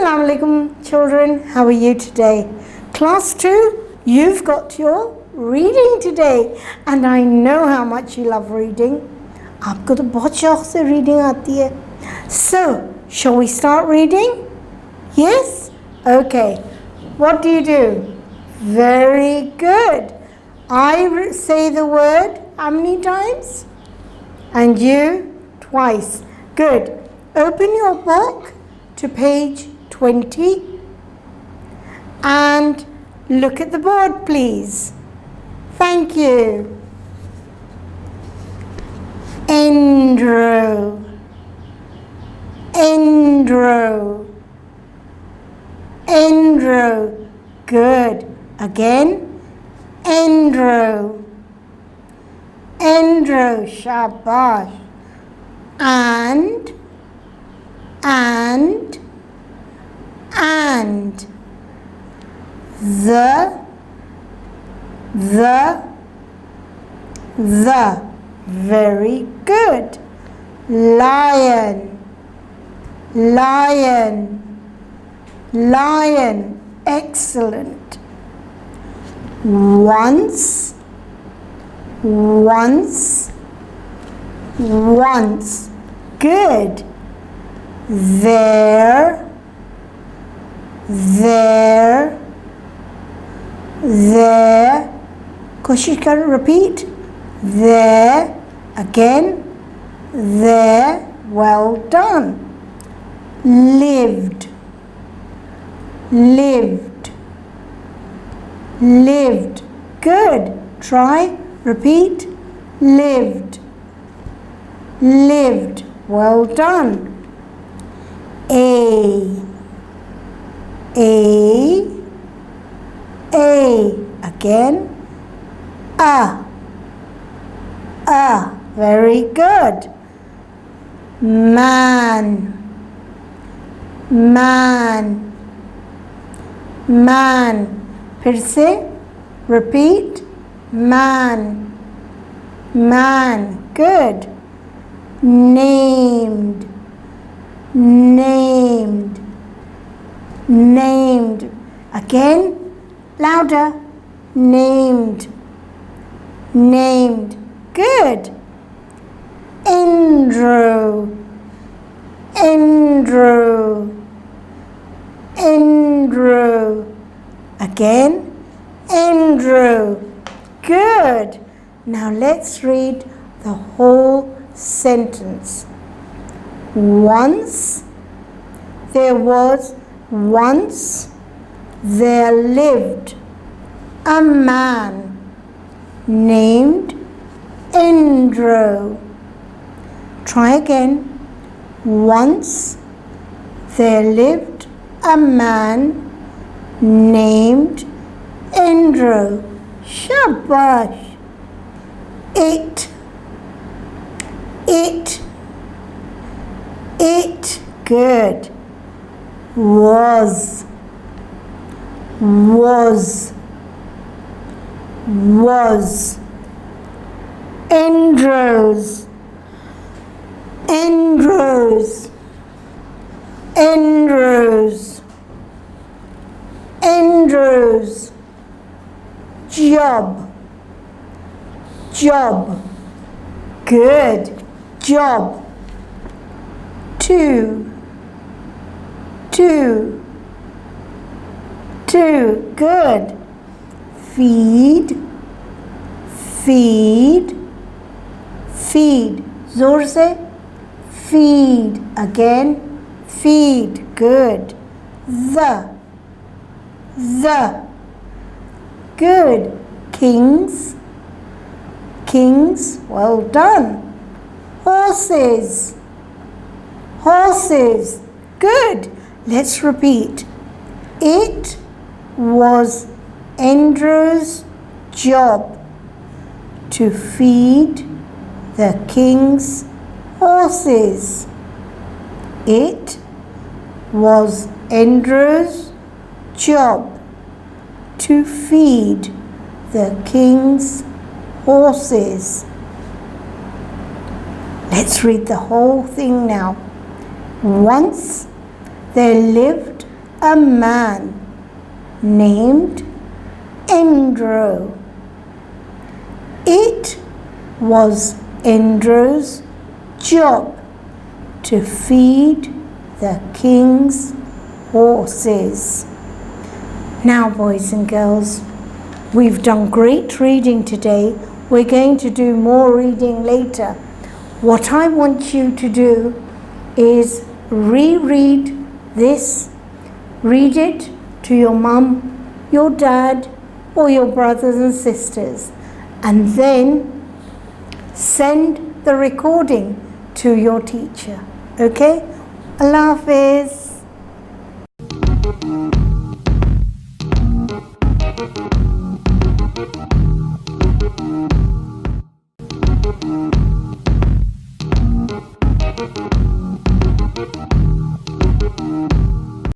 Assalamu alaikum children, how are you today? Class 2, you've got your reading today and I know how much you love reading. आपको तो बहुत शौक से reading आती है. So, shall we start reading? Yes? Okay. What do? Very good. I say the word how many times? And you? Twice. Good. Open your book to page 20 and look at the board, please. Thank you. Endro. Endro. Endro. Good. Again. Endro. Endro. Shabash. And the very good. Lion, excellent. Once, good. There, Koshi, can you repeat? There, again, there, well done. Lived, good. Try, repeat, lived, well done. Again, very good. Man, फिर से repeat, man, good. Named, again, louder. Named, good. Endro, again, Endro, good. Now let's read the whole sentence. Once there lived a man named Endro. Try again. Once there lived a man named Endro. Shabash. It, good. Was. Endros. Job, good. Job. Two, good. Feed, जोर से. Feed, again, feed, good. The, good. Kings, well done. Horses, good. Let's repeat. It was Endro's job to feed the king's horses. It was Endro's job to feed the king's horses. Let's read the whole thing now. Once there lived a man named Endro. It was Endro's job to feed the king's horses. Now, boys and girls, we've done great reading today. We're going to do more reading later. What I want you to do is reread this. Read it to your mum, your dad, or your brothers and sisters, and then send the recording to your teacher. Okay? Allah Hafiz.